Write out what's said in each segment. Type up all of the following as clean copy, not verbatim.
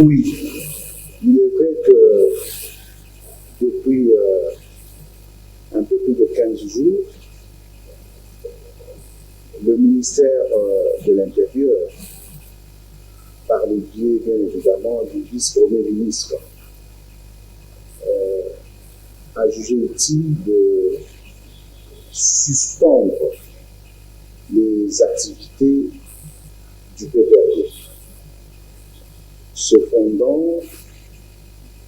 Oui, il est vrai que depuis un peu plus de 15 jours, le ministère de l'Intérieur, par le biais bien évidemment du vice-premier ministre, a jugé utile de suspendre les activités du PPRD, se fondant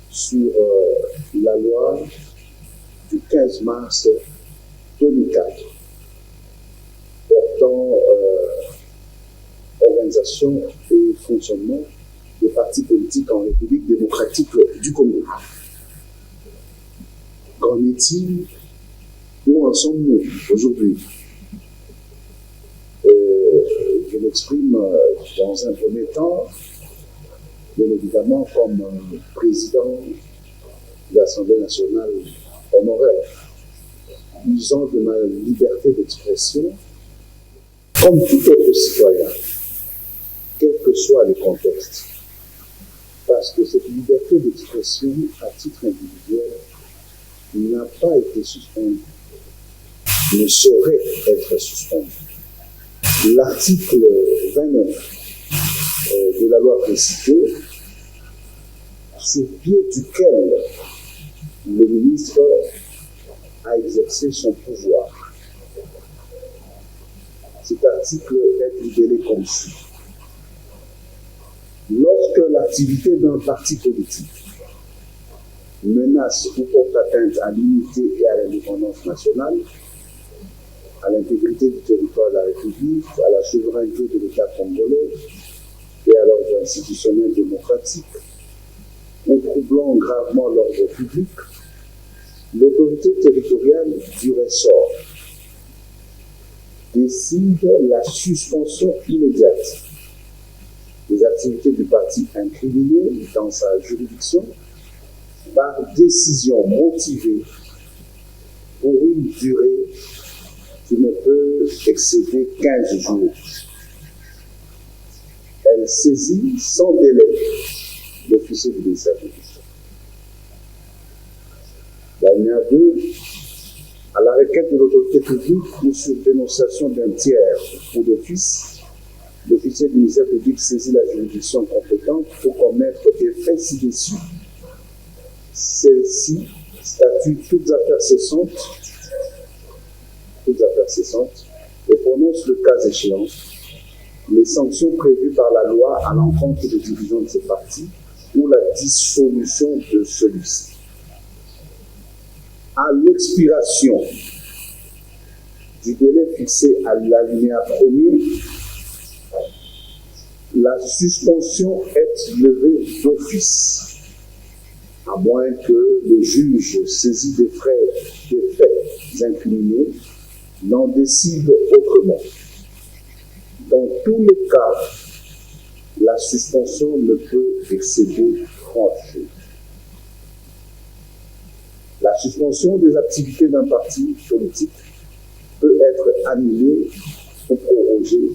sur la loi du 15 mars 2004 portant organisation et fonctionnement des partis politiques en République démocratique du Congo. Qu'en est-il? Où en sommes-nous aujourd'hui? Je m'exprime dans un premier temps, bien évidemment, comme président de l'Assemblée nationale honoraire, usant de ma liberté d'expression, comme tout autre citoyen, quel que soit le contexte. Parce que cette liberté d'expression, à titre individuel, n'a pas été suspendue, ne saurait être suspendue. L'article 29 de la loi précitée, sur pied duquel le ministre a exercé son pouvoir. Cet article est libellé comme suit. Lorsque l'activité d'un parti politique menace ou porte atteinte à l'unité et à l'indépendance nationale, à l'intégrité du territoire de la République, à la souveraineté de l'État congolais et à l'ordre institutionnel démocratique, ou troublant gravement l'ordre public, l'autorité territoriale du ressort décide la suspension immédiate des activités du parti incriminé dans sa juridiction par décision motivée pour une durée qui ne peut excéder 15 jours. Elle saisit sans délai l'officier du ministère public. L'alinéa 2, à la requête de l'autorité publique ou sur dénonciation d'un tiers ou d'office, l'officier du ministère public saisit la juridiction compétente pour commettre des faits ci-dessus. Celle-ci statue toutes affaires cessantes et prononce le cas échéant les sanctions prévues par la loi à l'encontre des dirigeants de ces partis ou la dissolution de celui-ci. À l'expiration du délai fixé à l'alinéa 1er, la suspension est levée d'office, à moins que le juge saisi des faits incriminés n'en décide autrement. Dans tous les cas, la suspension ne peut excéder 30 jours. La suspension des activités d'un parti politique peut être annulée ou prorogée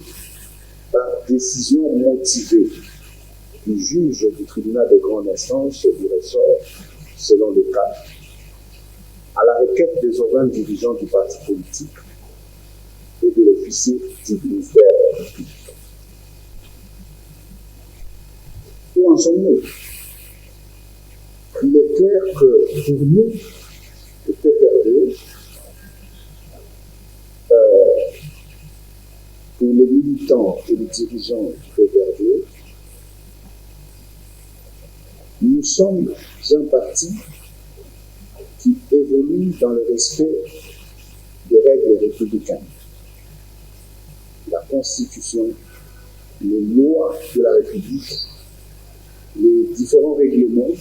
par décision motivée du juge du tribunal de grande instance du ressort, selon le cas, à la requête des organes dirigeants du parti politique et de l'officier du ministère public. Où en sommes-nous? Il est clair que pour nous, le PPRD, pour les militants et les dirigeants du PPRD, nous sommes un parti qui évolue dans le respect des règles républicaines. La Constitution, les lois de la République, les différents règlements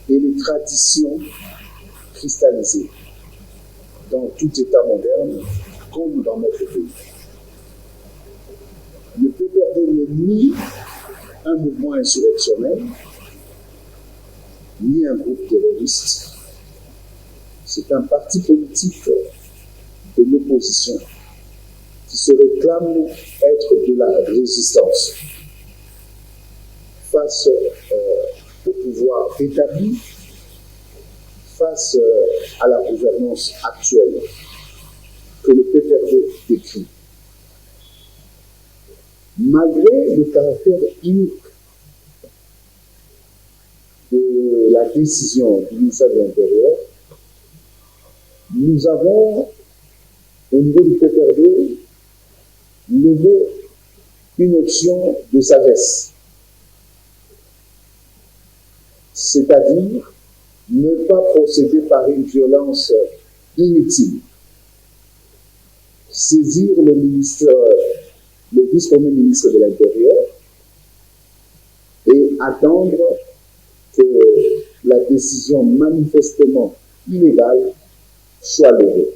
et les traditions cristallisées dans tout État moderne comme dans notre pays. Le PPRD n'est ni un mouvement insurrectionnel, ni un groupe terroriste. C'est un parti politique de l'opposition qui se réclame être de la résistance face devoir établi face à la gouvernance actuelle que le PPRD décrit. Malgré le caractère unique de la décision du ministère de l'Intérieur, nous avons, au niveau du PPRD, levé une option de sagesse, c'est-à-dire ne pas procéder par une violence inutile, saisir le vice-premier ministre de l'Intérieur et attendre que la décision manifestement illégale soit levée.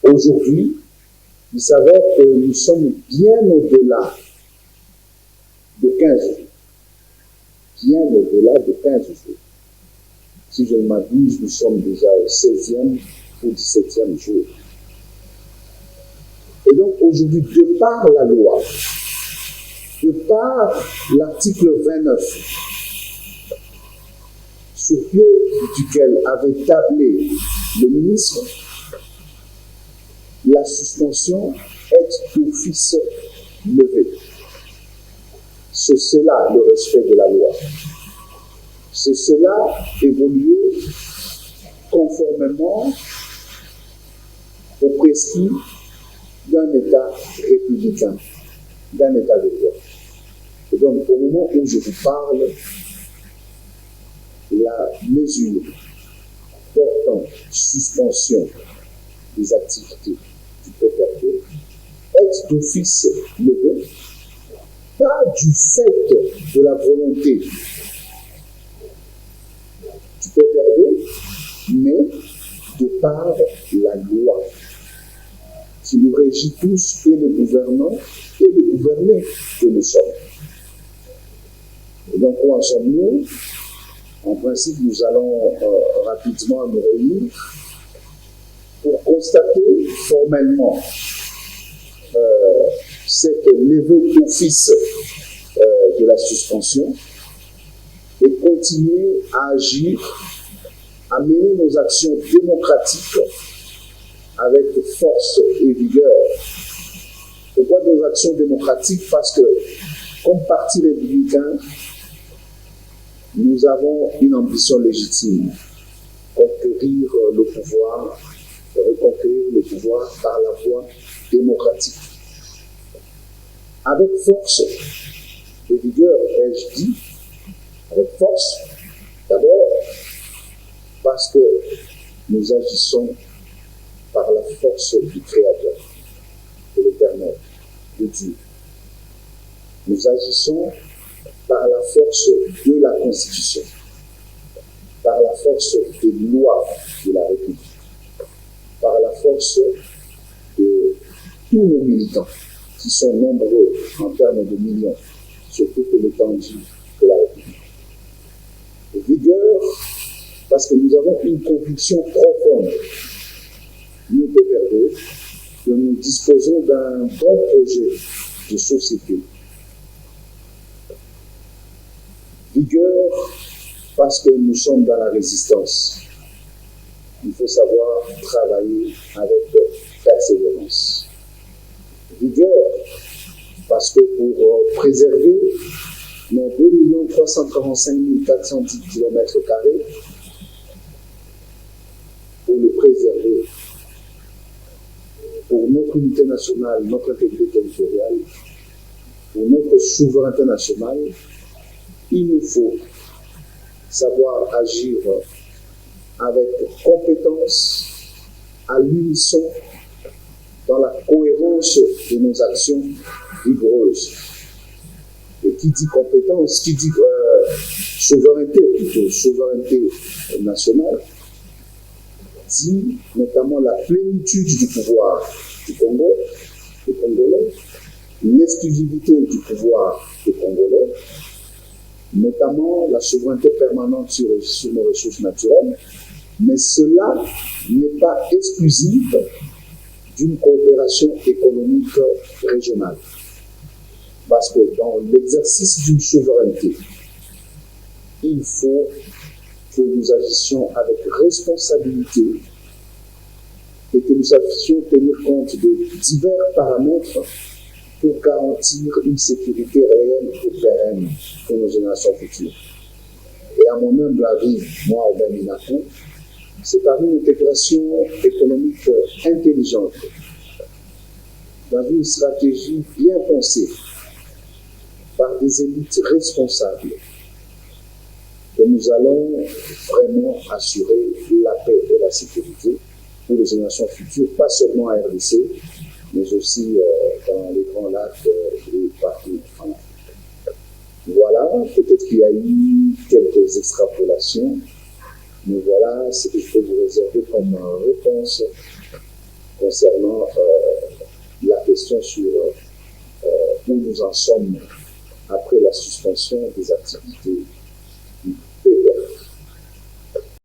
Aujourd'hui, il s'avère que nous sommes bien au-delà de 15 jours. Bien au-delà de 15 jours. Si je ne m'abuse, nous sommes déjà au 16e ou 17e jour. Et donc aujourd'hui, de par la loi, de par l'article 29, sur pied duquel avait tablé le ministre, la suspension est d'office levée. C'est cela le respect de la loi. C'est cela évoluer conformément aux prescrits d'un État républicain, d'un État de droit. Et donc, au moment où je vous parle, la mesure portant suspension des activités du PPRD est d'office levée, pas du fait de la volonté du PPRD, mais de par la loi qui nous régit tous, et les gouvernants et les gouvernés que nous sommes. Et donc, où en sommes-nous? En principe, nous allons rapidement nous réunir pour constater formellement cette levée d'office de la suspension et continuer à agir, à mener nos actions démocratiques avec force et vigueur. Pourquoi nos actions démocratiques? Parce que, comme parti républicain, nous avons une ambition légitime, conquérir le pouvoir, reconquérir le pouvoir par la voie démocratique. Avec force et vigueur, ai-je dit, avec force, d'abord, parce que nous agissons par la force du Créateur, de l'Éternel, de Dieu. Nous agissons par la force de la Constitution, par la force des lois de la République, par la force de tous nos militants, qui sont nombreux en termes de millions, sur toute l'étendue de la République. Et vigueur, parce que nous avons une conviction profonde, nous PPRD, que nous disposons d'un bon projet de société. Vigueur, parce que nous sommes dans la résistance. Il faut savoir travailler avec persévérance. Vigueur, parce que pour préserver nos 2 345 410 km², pour le préserver, pour notre unité nationale, notre intégrité territoriale, pour notre souveraineté nationale, il nous faut savoir agir avec compétence, à l'unisson, dans la cohérence de nos actions rigoureuses. Et qui dit compétence, qui dit souveraineté, plutôt souveraineté nationale, dit notamment la plénitude du pouvoir du Congo, des Congolais, l'exclusivité du pouvoir des Congolais, notamment la souveraineté permanente sur nos ressources naturelles, mais cela n'est pas exclusif d'une coopération économique régionale. Parce que dans l'exercice d'une souveraineté, il faut que nous agissions avec responsabilité et que nous sachions tenir compte de divers paramètres pour garantir une sécurité réelle et pérenne pour nos générations futures. Et à mon humble avis, moi, Aubin Minakou, c'est par une intégration économique intelligente, dans une stratégie bien pensée, par des élites responsables, que nous allons vraiment assurer la paix et la sécurité pour les générations futures, pas seulement à RDC, mais aussi dans les grands lacs et partout en Afrique. Voilà, peut-être qu'il y a eu quelques extrapolations, mais voilà ce que je peux vous réserver comme réponse concernant la question sur où nous en sommes après la suspension des activités